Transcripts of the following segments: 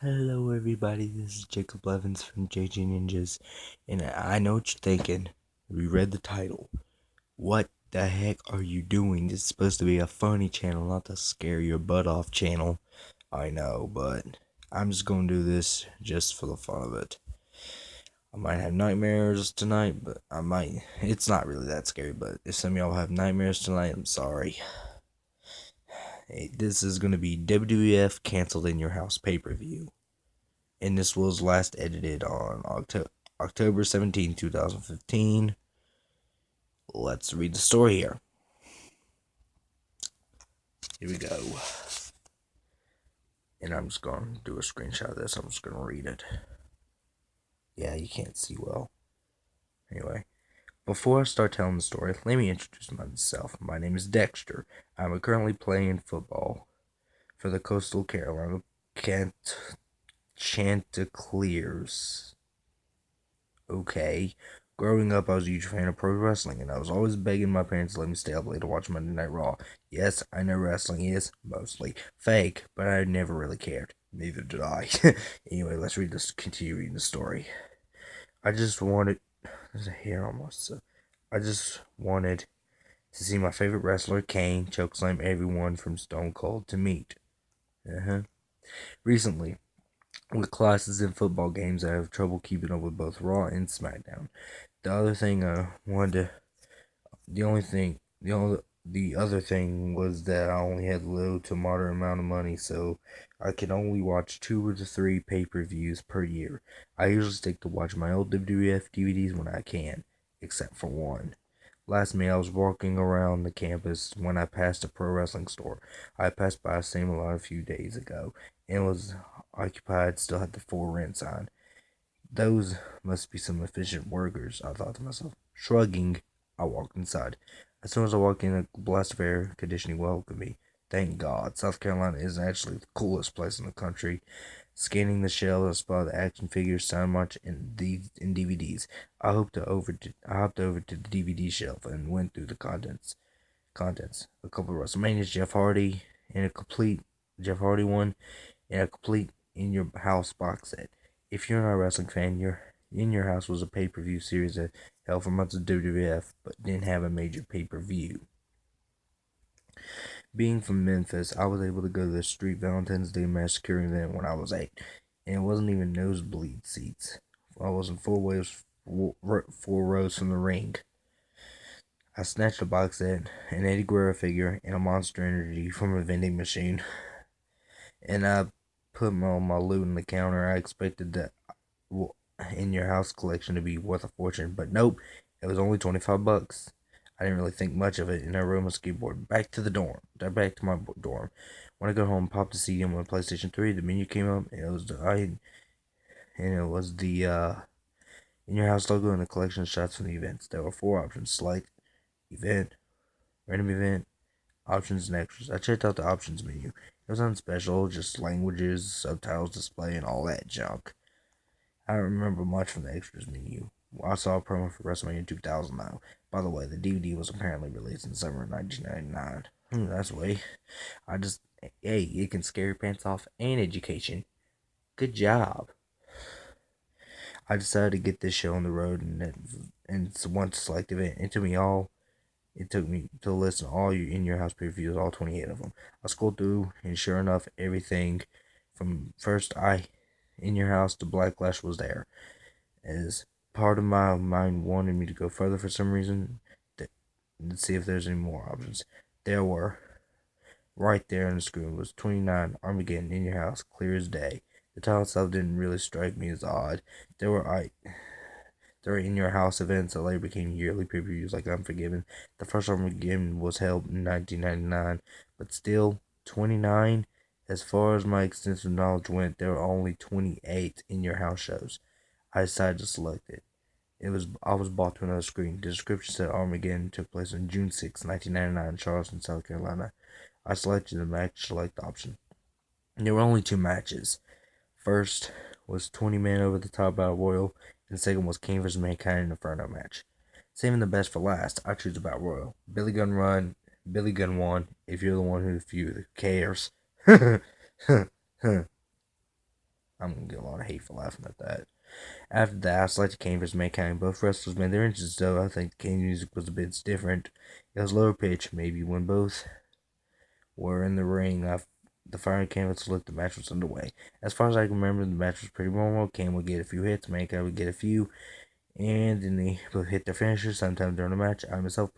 Hello everybody, this is Jacob Evans from JJ Ninjas, and I know what you're thinking. We read the title. What the heck are you doing? This is supposed to be a funny channel, not the scare your butt off channel. I know, but I'm just gonna do this just for the fun of it. I might have nightmares tonight, but it's not really that scary, but if some of y'all have nightmares tonight, I'm sorry. Hey, this is gonna be WWF Canceled in Your House pay-per-view. And this was last edited on October 17, 2015. Let's read the story here. Here we go. And I'm just going to do a screenshot of this. I'm just going to read it. Yeah, you can't see well. Anyway, before I start telling the story, let me introduce myself. My name is Dexter. I'm currently playing football for the Coastal Carolina Chanticleers. Okay. Growing up, I was a huge fan of pro wrestling, and I was always begging my parents to let me stay up late to watch Monday Night Raw. Yes, I know wrestling is mostly fake, but I never really cared. Neither did I. Anyway, let's continue reading the story. There's a hair almost. I just wanted to see my favorite wrestler, Kane, chokeslam everyone from Stone Cold to meet. Recently, with classes and football games, I have trouble keeping up with both Raw and SmackDown. The other thing the other thing was that I only had little to moderate amount of money, so I could only watch 2 or 3 pay-per-views per year. I usually stick to watch my old WWF DVDs when I can, except for one. Last May, I was walking around the campus when I passed a pro wrestling store. I passed by the same lot a few days ago, and it was occupied, still had the for rent sign. Those must be some efficient workers, I thought to myself. Shrugging, I walked inside. As soon as I walked in, a blast of air conditioning welcomed me. Thank God, South Carolina is actually the coolest place in the country. Scanning the shelves, I spotted the action figures, sound march, and DVDs. I hopped over to the DVD shelf and went through the contents. A couple of WrestleManias, Jeff Hardy one, and a complete in your house box set. If you're not a wrestling fan, your In Your House was a pay-per-view series that held for months of WWF, but didn't have a major pay-per-view. Being from Memphis, I was able to go to the Street Valentine's Day Massacre event when I was 8, and it wasn't even nosebleed seats. I was in 4 rows from the ring. I snatched a box set, an Eddie Guerrero figure, and a Monster Energy from a vending machine, and I put my loot in the counter. I expected that In Your House collection to be worth a fortune, but nope, it was only $25. I didn't really think much of it, and I rode my skateboard back to my dorm. When I got home, popped the CD on my PlayStation 3. The menu came up, and it was the In Your House logo and the collection of shots from the events. There were 4 options: select, event, random event, options, and extras. I checked out the options menu. It was nothing special, just languages, subtitles, display, and all that junk. I don't remember much from the extras menu. I saw a promo for WrestleMania 2000 though. By the way, the DVD was apparently released in summer of 1999. That's way. Hey, it can scare your pants off and education. Good job. I decided to get this show on the road, and it's one select event. It took me to listen to all your In Your House previews, all 28 of them. I scrolled through, and sure enough, everything from In Your House to Blacklash was there. As part of my mind wanted me to go further for some reason, to see if there's any more options. There were. Right there on the screen was 29 Armageddon In Your House, clear as day. The title itself didn't really strike me as odd. There were In Your House events that later became yearly pay-per-views like Unforgiven. The first Armageddon was held in 1999, but still, 29? As far as my extensive knowledge went, there were only 28 In Your House shows. I decided to select it. I was bought to another screen. The description said Armageddon took place on June 6, 1999 in Charleston, South Carolina. I selected the match select option. There were only 2 matches. First was 20-man over the top battle royal, and the second was Kane vs. Mankind in Inferno match. Saving the best for last, I choose the battle royal. Billy Gunn won. If you're the one who cares. I'm gonna get a lot of hate for laughing at that. After that, I selected Kane vs. Mankind. Both wrestlers made their entrances, though I think Kane's music was a bit different. It was lower pitch, maybe when both were in the ring. The firing canvas looked, the match was underway. As far as I can remember, the match was pretty normal. Kane would get a few hits, Mankind would get a few, and then they both hit their finishers sometime during the match. I myself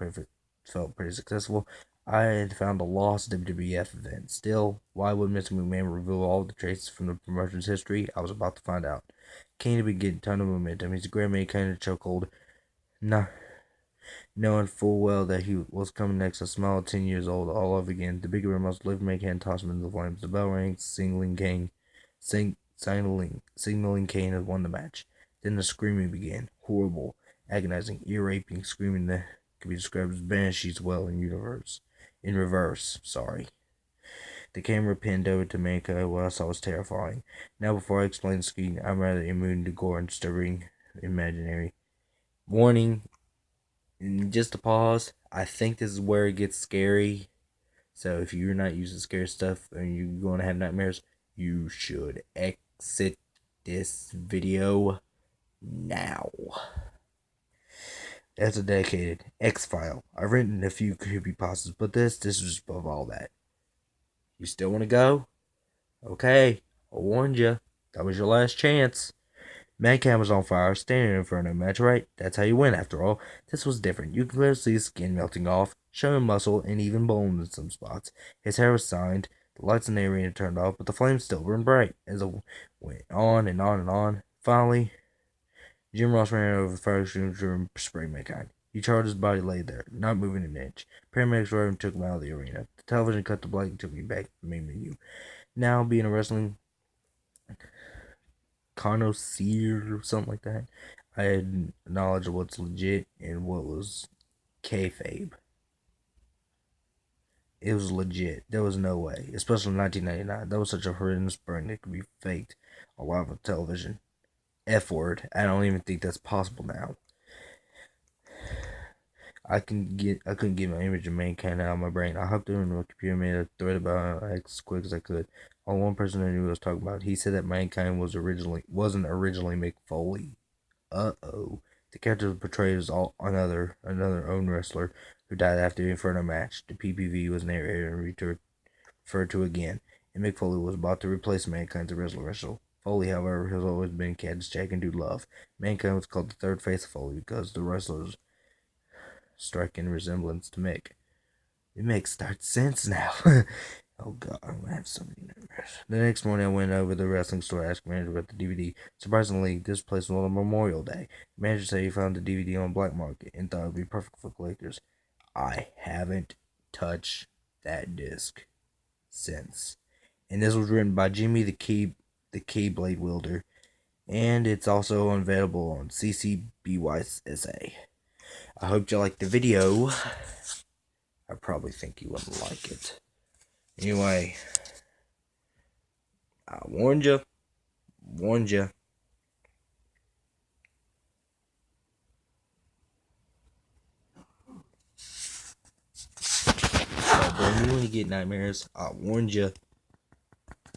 felt pretty successful. I had found a lost WWF event. Still, why would Mr. McMahon reveal all the traces from the promotion's history? I was about to find out. Kane had been getting a ton of momentum. He's a great Mankind in a chokehold. Nah, knowing full well that he was coming next, a small 10 years old, all over again. The bigger must live, Mankind tossed him into the flames. The bell rang, signaling Kane had won the match. Then the screaming began. Horrible, agonizing, ear-raping screaming that could be described as banshees well in reverse. The camera pinned over to Mankind. What I saw was terrifying. Now, before I explain the screen, I'm rather immune to gore and disturbing imaginary. Warning, just to pause, I think this is where it gets scary. So if you're not used to scary stuff and you're going to have nightmares, you should exit this video now. That's a dedicated X-File. I've written a few creepypastas, but this is just above all that. You still want to go? Okay, I warned you. That was your last chance. Mankind was on fire, standing in front of him. That's right. That's how you win, after all. This was different. You could clearly see his skin melting off, showing muscle and even bone in some spots. His hair was signed. The lights in the arena turned off, but the flames still burned bright as it went on and on and on. Finally, Jim Ross ran over the fire extinguisher and sprayed Mankind. He charged, his body lay there, not moving an inch. Paramedics arrived and took him out of the arena. The television cut the black and took me back to the main menu. Now, being a wrestling connoisseur or something like that, I had knowledge of what's legit and what was kayfabe. It was legit. There was no way, especially in 1999. That was such a horrendous burn that could be faked on live television. F word. I don't even think that's possible now. I couldn't get my image of Mankind out of my brain. I hopped in my computer and made a thread about it as quick as I could. Only one person I knew what I was talking about. He said that Mankind wasn't originally Mick Foley. The character was portrayed as another own wrestler who died after the Inferno match. The PPV was narrated and referred to again, and Mick Foley was about to replace Mankind as a wrestler. Foley, however, has always been Cad's Jack and Dude Love. Mankind was called the third face of Foley because the wrestlers striking resemblance to Mick. It makes sense now. Oh god, I'm gonna have so many nightmares. The next morning I went over to the wrestling store to ask the manager about the DVD. Surprisingly, this place was on Memorial Day. The manager said he found the DVD on black market and thought it would be perfect for collectors. I haven't touched that disc since. And this was written by Jimmy the Keyblade Wielder. And it's also available on CCBYSA. I hope you liked the video. I probably think you wouldn't like it. Anyway, I warned you. So, when you get nightmares, I warned you.